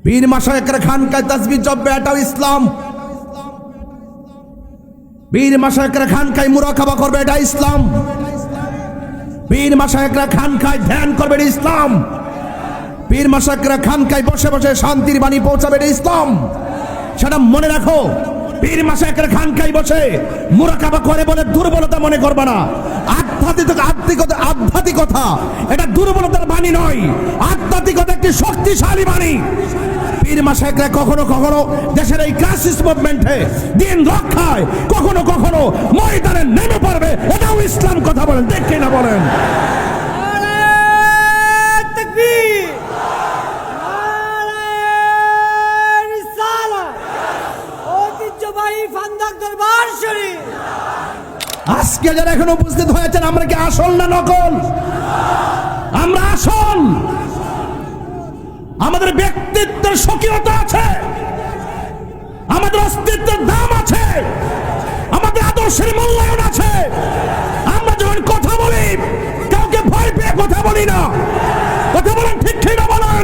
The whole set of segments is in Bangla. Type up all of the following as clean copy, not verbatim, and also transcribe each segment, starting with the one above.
পীর মাশায়েখরা খানকায় তাসবিহ জপবে, এটাও ইসলাম। পীর মাশায়েখরা খানকায় মুরাকাবা করবে, এটা ইসলাম। পীর মাশায়েখরা খানকায় ধ্যান করবে, এটা ইসলাম। পীর মাশায়েখরা খানকায় বসে বসে শান্তির বাণী পৌঁছাবে, এটা ইসলাম। সেটা মনে রাখো। পীর মাশায়েখরা খানকায় বসে মুরাকাবা করে বলে দুর্বলতা মনে করবে না। আধ্যাত্মিকতা এটা দুর্বলতার বাণী নয়, আধ্যাত্মিকতা একটি শক্তিশালী বাণী। পীর মাশায়েখরা কখনো কখনো দেশের এই ক্রাইসিস মুভমেন্টে দিন রক্ষায় কখনো কখনো ময়দানে নেমে পড়বে, এটাও ইসলাম। কথা বলেন, দেখে না বলেন। আজকে যারা এখন উপস্থিত হয়েছেন, আমরা কি আসল না নকল? আমরা আসল। আমাদের ব্যক্তিত্বের স্বকীয়তা আছে, আমাদের অস্তিত্বের দাম আছে, আমাদের আদর্শের মূল্যায়ন আছে। আমরা যখন কথা বলি কাউকে ভয় পেয়ে কথা বলি না। কথা বলেন, ঠিক ঠিক না বলেন?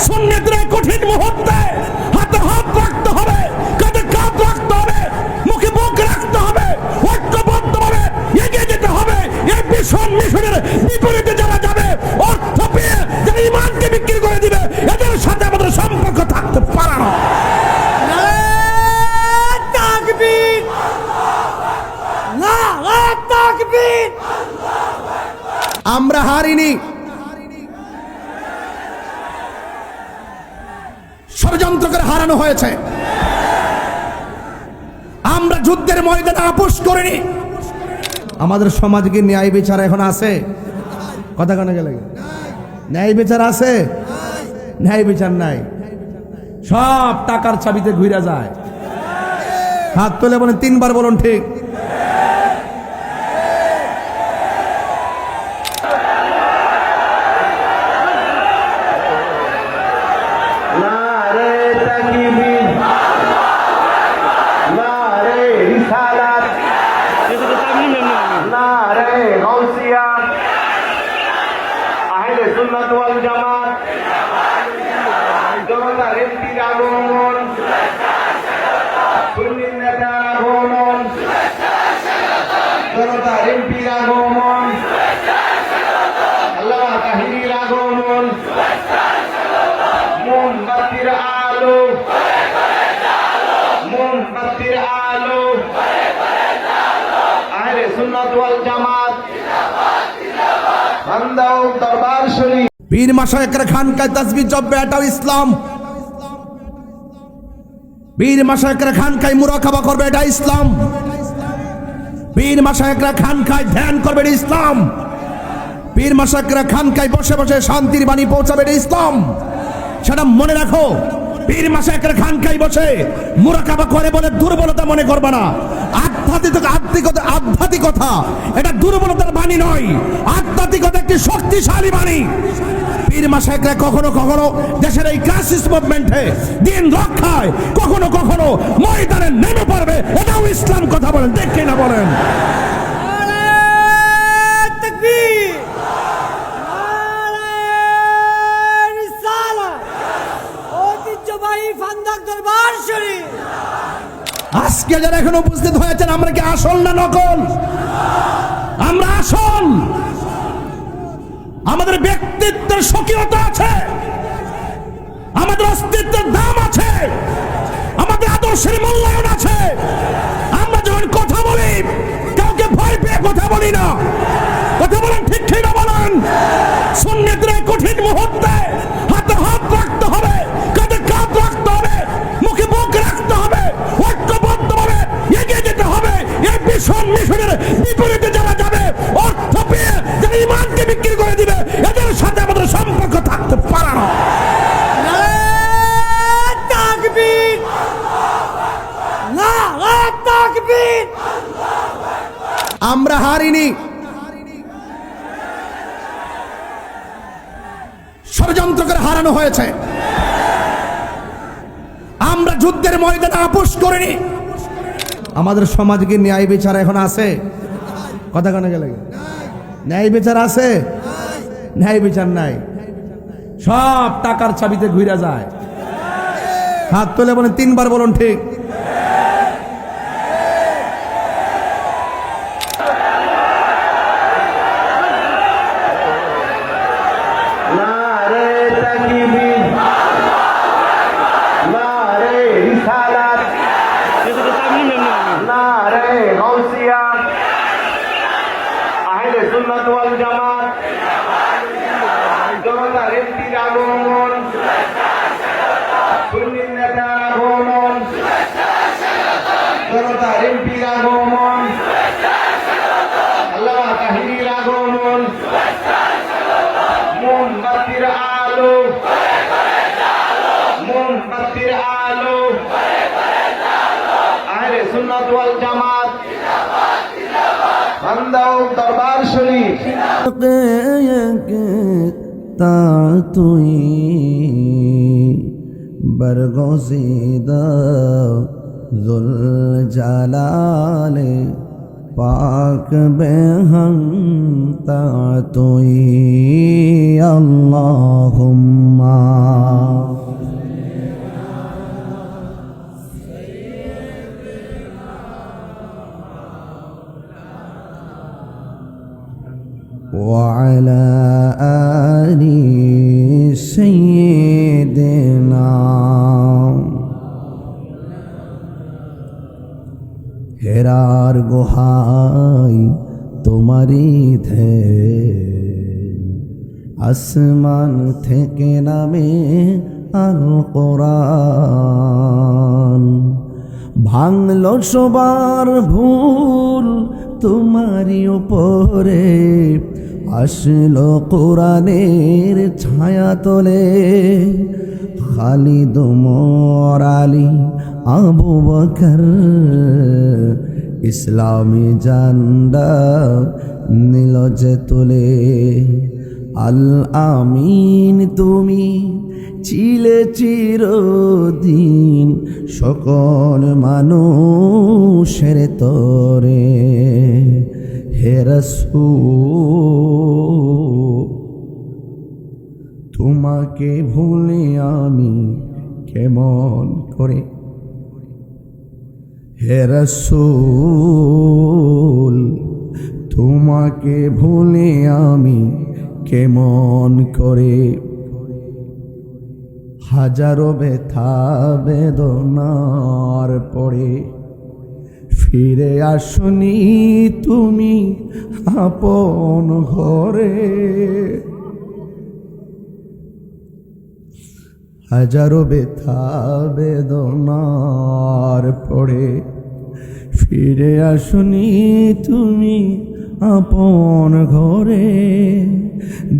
সুন্নিদের কঠিন মুহূর্তে হাতে হাত রাখতে হবে, কাঁধে কাঁধ রাখতে হবে, মুখে মুখ রাখতে হবে, ঐক্যবদ্ধভাবে এগিয়ে যেতে হবে। এই মিশনের বিপরীতে যারা যাবে, অর্থ পেয়ে যারা ইমানকে বিক্রি করে দিবে, এদের সাথে আমাদের সম্পর্ক থাকতে পারে না। আমরা হারিনি। ষড়যন্ত্র করে হারানো হয়েছে। আমরা যুদ্ধের ময়দানে আপোষ করিনি। আমাদের সমাজে কি ন্যায় বিচার এখন আছে? কথা কানে গেলে ন্যায় বিচার আছে? ন্যায় বিচার নাই। সব টাকার চাবিতে ঘুরে যায়। হাত তুলে বলেন, তিনবার বলুন ঠিক। সুন্নাত ওয়াল জামাত, জনতার এমপির আগমন, সুন্নির নেতার আগমন, জনতার এমপির আগমন, আল্লামা তাহিরির আগমন, মোমবাতির আলো, মোমবাতির আলো, আহলে সুন্নাত ওয়াল জামাত, বান্দাও দরবার শরীফ। পীর মাশায়েখরা খানকায় তাসবিহ জপবে, এটাও ইসলাম। পীর মাশায়েখরা খানকায় মুরাকাবা করবে, এটা ইসলাম। পীর মাশায়েখরা খানকায় ধ্যান করবে, এটা ইসলাম। পীর মাশায়েখরা খানকায় বসে বসে শান্তির বাণী পৌঁছাবে, এটা ইসলাম। সেটা মনে রাখো। পীর মাশায়েখরা খানকায় বসে মুরাকাবা করে বলে দুর্বলতা মনে করবে না। আধ্যাত্মিকতা এটা দুর্বলতার বাণী নয়, আধ্যাত্মিকতা একটি শক্তিশালী বাণী। পীর মাশায়েখরা কখনো কখনো দেশের এই ক্রাইসিস মুভমেন্টে দিন রক্ষায় কখনো কখনো ময়দানে নেমে পড়বে, এটাও ইসলাম। কথা বলেন, দেখে না বলেন। আজকে যারা এখন উপস্থিত হয়েছেন, আমরা কি আসল না নকল? আমরা আসল। আমাদের ব্যক্তিত্বের স্বকীয়তা আছে, আমাদের অস্তিত্বের দাম আছে, আমাদের আদর্শের মূল্যায়ন আছে। আমরা যখন কথা বলি কাউকে ভয় পেয়ে কথা বলি না। কথা বলেন, ঠিক ঠিক না বলেন? সুন্নিদের কঠিন মুহূর্তে হাতে হাত রাখতে হবে, কাঁধে কাঁধ রাখতে হবে, মুখে মুখ রাখতে হবে, ঐক্যবদ্ধভাবে এগিয়ে যেতে হবে। এই মিশনের বিপরীতে যারা যাবে, অর্থ পেয়ে যারা ইমানকে বিক্রি করে দিবে, এদের সাথে আমাদের সম্পর্ক থাকতে পারে না। আমরা হারিনি। ষড়যন্ত্র করে হারানো হয়েছে। আমরা যুদ্ধের ময়দানে আপোষ করিনি। আমাদের সমাজে কি ন্যায় বিচার এখন আছে? কথা কানে গেলে ন্যায় বিচার আছে? ন্যায় বিচার নাই। সব টাকার চাবিতে ঘুরে যায়। হাত তুলে বলেন, 3 বার বলুন ঠিক। নারে তাকবীর, নারে রিসালাত, নারে গাউসিয়া, আহলে সুন্নাত ওয়াল জামাত, জনতার এমপির আগমন, সুন্নি নেতার আগমন, জনতার এমপির আগমন, আল্লামা তাহিরির আগমন, মোমবাতির আলো, মোমবাতির আলো, আহলে সুন্নাত ওয়াল জামাত, বান্দাও দরবার শরীফ। তা তুই বরগজিদা জুল জালালে পাক বেহম তা তুই আল্লাহুম্মা وعلى آل سيدنا হেরার গুহাই তোমারি ধে আসমান থেকে নামে আল কোরআন ভাঙল সবার ভুল তোমারি উপরে আসলো কোরআনের ছায়া তোলে খালিদ ওমর আলী আবু বকর ইসলামী জান্ডা নীল যে তোলে আল আমিন তুমি ছিলে চিরদিন সকল মানুষের তরে হে রাসূল তোমাকে ভুলে আমি কেমন করে হে রাসূল তোমাকে ভুলে আমি কেমন করে হাজারো ব্যথা বেদনার পরে ফিরে আসনি তুমি আপন ঘরে হাজারো ব্যথা বেদনার পরে ফিরে আসনি তুমি আপন ঘরে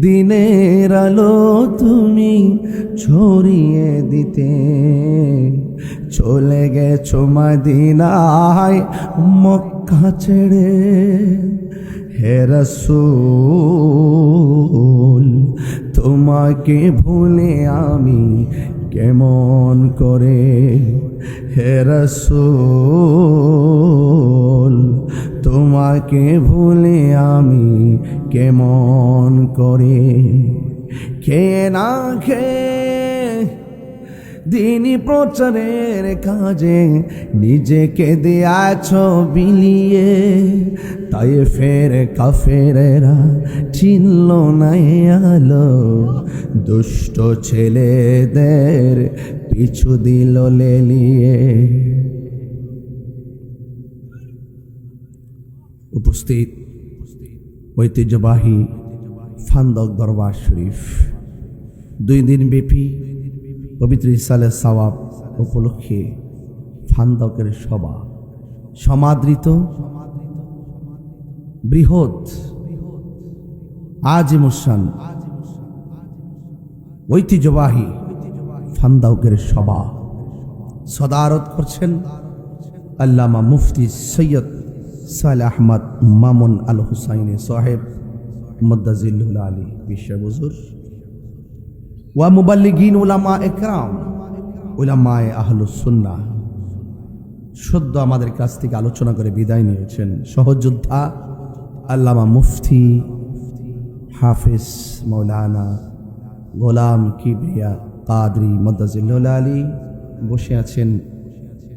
দিনের আলো তুমি ছড়িয়ে দিতে চলে গেছো মদিনায় মক্কা ছেড়ে হে রাসূল তোমাকে ভুলে আমি কেমন করে হে রাসূল তোমাকে ভুলে আমি কেমন করে কে না খেয়ে দিনী প্রচারের কাজে নিজেকে দিয়াছ বিলিয়ে তাই ফের কাফেরেরা চিনল না আলো দুষ্ট ছেলেদের পিছু দিল লেলিয়ে উপস্থিত ঐতিহ্যবাহী ফান্দক দরবার শরীফ 2 দিন ব্যাপী পবিত্র ইসালে সওয়াব উপলক্ষে ফান্দকের সভা সমাদৃত বৃহৎ আজিমুসান ঐতিহ্যবাহী ফান্দকের সভা সদারত করছেন আল্লামা মুফতি সৈয়দ সালেহ আহমদ মামুন আল হুসাইনি সাহেব মুদ্দাজিল্লুল আলী বিশ্ব হুজুর ওয়া মুবাল্লিগিন উলামা একরাম উলামায়ে আহলুস সুন্নাহ শুদ্ধ আমাদের কাছ থেকে আলোচনা করে বিদায় নিয়েছেন সহযোদ্ধা আল্লামা মুফতি হাফিজ মাওলানা গোলাম কিবরিয়া কাদরি মুদ্দাজিল্লুল আলী বসে আছেন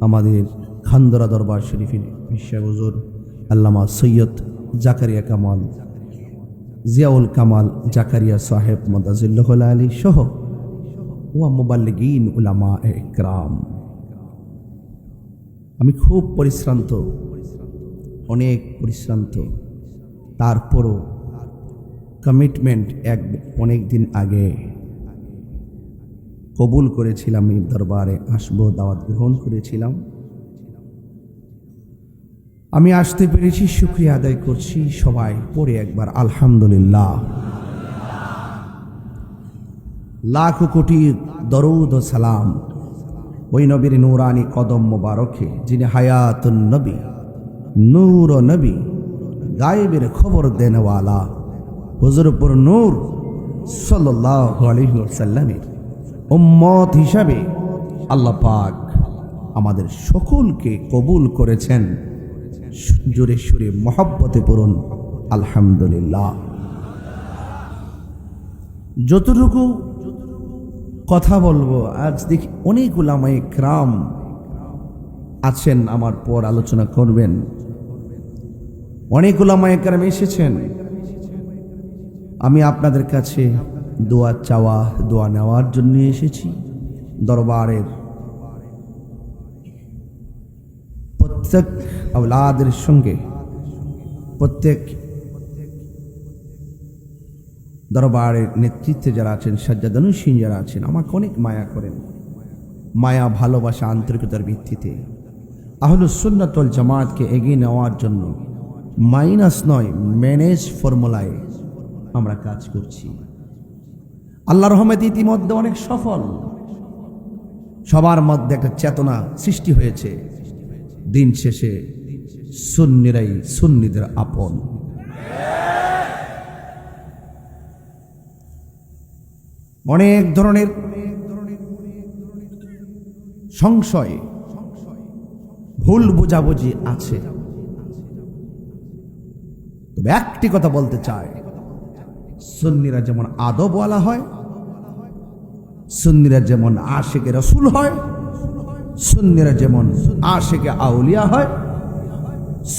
আমাদের খান্দরা দরবার শরীফের বিশ্বাস হুজুর আল্লামা সৈয়দ জাকারিয়া কামাল জিয়াউল কামাল জাকারিয়া সাহেব মদাজিল্লাহ আলী সহ ওয়া মুবাল্লিগিন উলামা ইকরাম। আমি খুব পরিশ্রান্ত, অনেক পরিশ্রান্ত, তারপরও কমিটমেন্ট অনেক দিন আগে কবুল করেছিলাম, এই দরবারে আসবো, দাওয়াত গ্রহণ করেছিলাম। আমি আসতে পেরেছি, শুকরিয়া আদায় করছি। সবাই পড়ে একবার আলহামদুলিল্লাহ। লাখ কোটি দরুদ ও সালাম ওই নবীর নূরানি কদম মোবারকে, যিনি হায়াতুন নবী, নূর ও নবী, গায়েবের খবর দেনওয়ালা হুজুরপুর নূর সাল্লাল্লাহু আলাইহি ওয়াসাল্লামের উম্মত হিসাবে আল্লাহ পাক আমাদের সকলকে কবুল করেছেন। জোরে সুরে মহব্বতে পড়ুন আলহামদুলিল্লাহ। যতটুকু কথা বলবো, আজ দেখি অনেক উলামায়ে কেরাম আছেন আমার পর আলোচনা করবেন, অনেক উলামায়ে কেরাম এসেছেন। আমি আপনাদের কাছে দোয়া চাওয়া, দোয়া নেওয়ার জন্য এসেছি। দরবারের প্রত্যেক আওলাদের সঙ্গে, প্রত্যেক দরবারের নেতৃত্বে যারা আছেন, সাজ্জাদানুশীন যারা আছেন, আমাকে অনেক মায়া করেন। মায়া, ভালোবাসা, আন্তরিকতার ভিত্তিতে আহলুস সুন্নাত ওয়াল জামাতকে এগিয়ে নেওয়ার জন্য মাইনাস নয়, ম্যানেজ ফর্মুলায় আমরা কাজ করছি। আল্লাহর রহমতে ইতিমধ্যে অনেক সফল। সবার মধ্যে একটা চেতনা সৃষ্টি হয়েছে, দিন শেষে সুন্নিরাই সুন্নিদের আপন। অনেক ধরনের সংশয়, ভুল বোঝাবুঝি আছে, তবে একটি কথা বলতে চাই, সুন্নিরা যেমন আদবওয়ালা হয়, সুন্নিরা যেমন আশিকে রসুল হয়, সুন্নিরা যেমন আশিকে আউলিয়া হয়,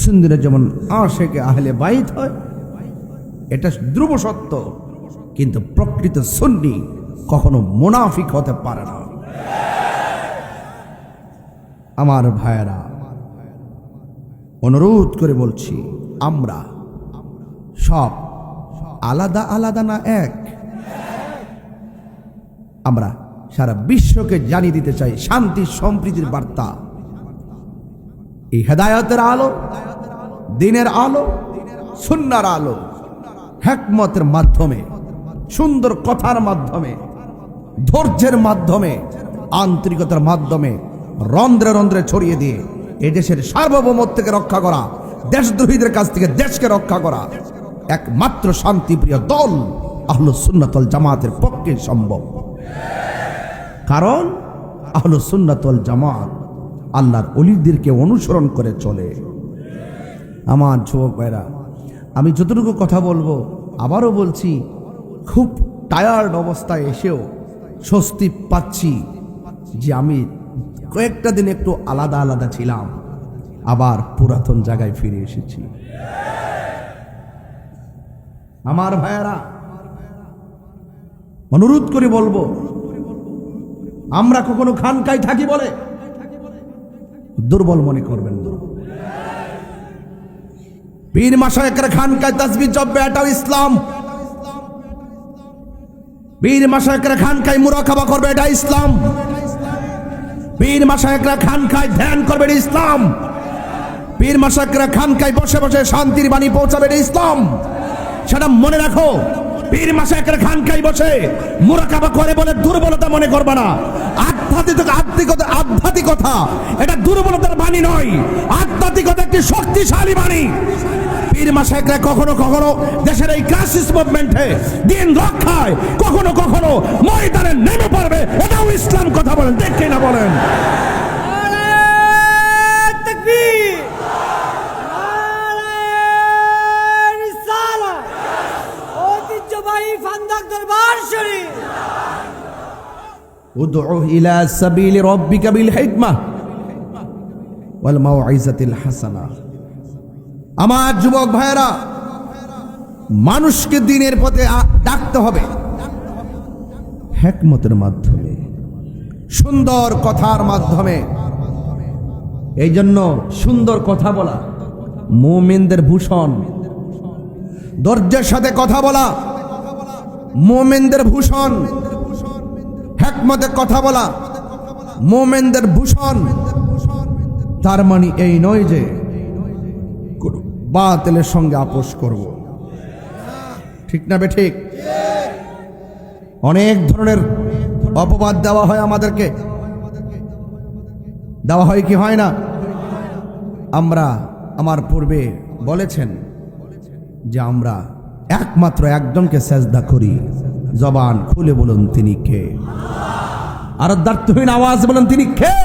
সুন্নিরা যেমন আশিকে আহলে বাইত হয়, এটা ধ্রুব সত্য। কিন্তু প্রকৃত সুন্নি কখনো মুনাফিক হতে পারে না। আমার ভাইয়েরা, অনুরোধ করে বলছি, আমরা সব আলাদা আলাদা না, এক। আমরা সারা বিশ্বকে জানিয়ে দিতে চাই শান্তি সম্প্রীতির বার্তা। এই হেদায়েতের আলো, দিনের আলো, সুন্নাহর আলো, হিকমতের মাধ্যমে, সুন্দর কথার মাধ্যমে, ধৈর্যের মাধ্যমে, আন্তরিকতার মাধ্যমে রন্ধ্রে রন্ধ্রে ছড়িয়ে দিয়ে এই দেশের সার্বভৌমত্বকে রক্ষা করা, দেশদ্রোহীদের কাছ থেকে দেশকে রক্ষা করা একমাত্র শান্তিপ্রিয় দল আহলুস সুন্নাত ওয়াল জামাতের পক্ষে সম্ভব। কারণ আহলুস সুন্নাত ওয়াল জামাত আল্লাহর ওলিদেরকে অনুসরণ করে চলে। আমার যুবক ভাইরা, আমি যতটুকু কথা বলবো, আবারও বলছি, খুব টায়ার্ড অবস্থায় এসেও স্বস্তি পাচ্ছি যে আমি কয়েকটা দিন একটু আলাদা আলাদা ছিলাম, আবার পুরাতন জায়গায় ফিরে এসেছি। আমার ভাইয়ারা, অনুরোধ করে বলবো, আমরা কখনো খানকায় থাকি বলে দুর্বল মনে করবেন না। পীর মাশায়েখরা খানকায় তাসবিহ জপবে, এটাও ইসলাম। পীর মাশায়েখরা খানকায় মুরাকাবা করবে, এটা ইসলাম। পীর মাশায়েখরা খানকায় ধ্যান করবে, এটা ইসলাম। পীর মাশায়েখরা খানকায় বসে বসে শান্তির বাণী পৌঁছাবে, এটা ইসলাম। সেটা মনে রাখো। পীর মাশায়েখরা খানকায় বসে মুরাকাবা করে বলে দুর্বলতা মনে করবে না। আধ্যাত্মিকতা এটা দুর্বলতার বাণী নয়, আধ্যাত্মিকতা একটি শক্তিশালী বাণী। পীর মাশায়েখরা কখনো কখনো দেশের এই ক্রাইসিস মুভমেন্টে, দিন রক্ষায় কখনো কখনো ময়দানে নেমে পড়বে, এটাও ইসলাম। কথা বলেন, দেখে না বলেন। উদউ ইলা সাবিলি রাব্বিকা বিল হিকমাহ ওয়াল মাউইজাতিল হাসানাহ। আমার যুবক ভাইরা, মানুষকে দ্বীনের পথে ডাকতে হবে হিকমতের মাধ্যমে, সুন্দর কথার মাধ্যমে। এই জন্য সুন্দর কথা বলা মুমিনদের ভূষণ, ধৈর্যের সাথে কথা বলা মুমিনদের ভূষণ, হিকমতে কথা বলা মুমিনদের ভূষণ। তার মানে এই নয় যে বাতিলের সঙ্গে আপোষ করব, ঠিক না বে ঠিক? অনেক ধরনের অপবাদ দেওয়া হয় আমাদেরকে, দেওয়া হয় কি হয় না? আমার পূর্বে বলেছেন যে আমরা একমাত্র একজনকে সেজদা করি, জবান খুলে বলুন তিনি কে? আর দার্থহীন আওয়াজ বলুন তিনি কে?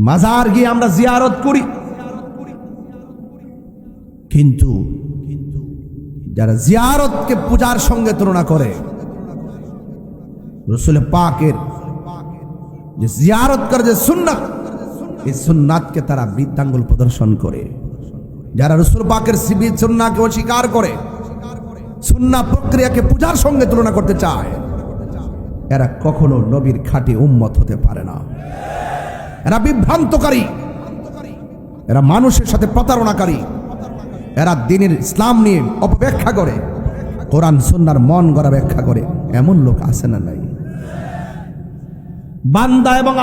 মাজার গিয়ে আমরা জিয়ারত করি, কিন্তু যারা জিয়ারতকে পূজার সঙ্গে তুলনা করে, রাসূল পাকের যে জিয়ারত করে যে সুন্নাত, এই সুন্নাতকে তারা বৃদ্ধাঙ্গুল প্রদর্শন করে। যারা রাসূল পাকের সুন্নাহকে অস্বীকার করে, সুন্নাহ প্রক্রিয়াকে পূজার সঙ্গে তুলনা করতে চায়, এরা কখনো নবীর খাঁটি উম্মত হতে পারে না। এরা বিভ্রান্তকারী, এরা মানুষের সাথে প্রতারণাকারী, এরা দ্বীনের ইসলাম নিয়ে অপব্যাখ্যা করে, কোরআন সুন্নাহর মন গড়া ব্যাখ্যা করে। এমন লোক আছে না নাই? বান্দা এবং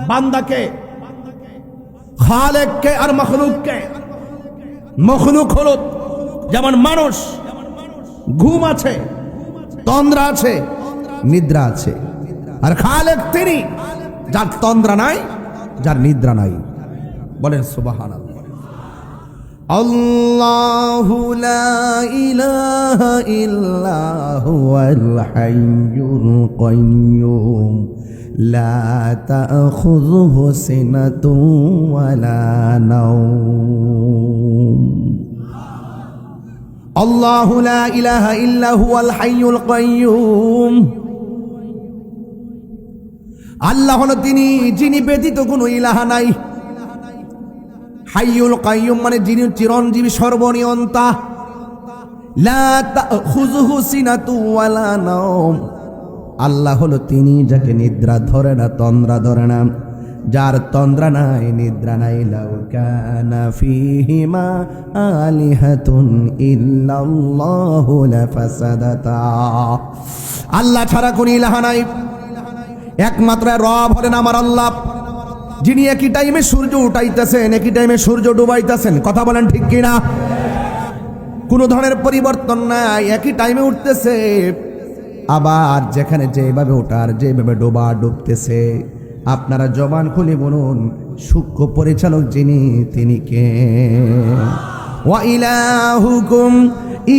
বান্দাকে, খালেককে আর মখলুককে, মখলুক হলো যেমন মানুষ, ঘুম আছে, তন্দ্রা আছে, নিদ্রা আছে, আর খালেক তিনি যার তন্দ্রা নাই, যার নিদ্রা নাই। বলেন সুবহানাল্লাহ। আল্লাহু লা ইলাহা ইল্লা হুয়াল হাইয়ুল কাইয়্যুম লা তাখুযুহু সিনাতুন ওয়ালা নাওম। আল্লাহু লা ইলাহা ইল্লা হুয়াল হাইয়ুল কাইয়্যুম। আল্লাহ হলো তিনি যিনি ব্যতীত কোনো ইলাহা নাই। হাইয়ুল কাইয়্যুম মানে যিনি চিরঞ্জীবী, সর্বনিয়ন্তা। লা তাখুযুহু সিনাতুন ওয়ালা নাওম। আল্লাহ হলো তিনি যাকে নিদ্রা ধরে না, তন্দ্রা ধরে না, যার তন্দ্রা নাই, নিদ্রা নাই। লাউ কানা ফীহিমা আলিহাতুন ইল্লাল্লাহু লাফাসাদাতা। আল্লাহ ছাড়া কোনো ইলাহা নাই, একমাত্র রব হলেন আমার আল্লাহ, যিনি একই টাইমে সূর্য উঠাইতেছেন, একই টাইমে সূর্য ডুবাইতেছেন। কথা বলেন ঠিক কিনা? কোনো ধরনের পরিবর্তন নাই, একই টাইমে উঠতেছে, আবার যেখানে যেভাবে ওঠার, যেভাবে ডোবা ডুবতেছে। আপনারা জবান খুলে বলুন সূক্ষ্ম পরিচালক যিনি, তিনি কে? ওয়া ইলাহুকুম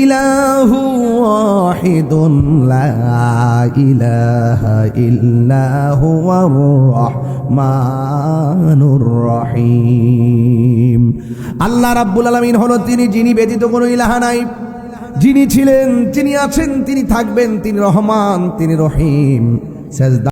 ইলাহু ওয়াহিদুন লা ইলাহা ইল্লা হুয়ার রহমানুর রহিম। আল্লাহ রাব্বুল আলামিন হলো তিনি যিনি ব্যতীত কোনো ইলাহা নাই, যিনি ছিলেন, তিনি আছেন, তিনি থাকবেন, তিনি রহমান, তিনি রহিম।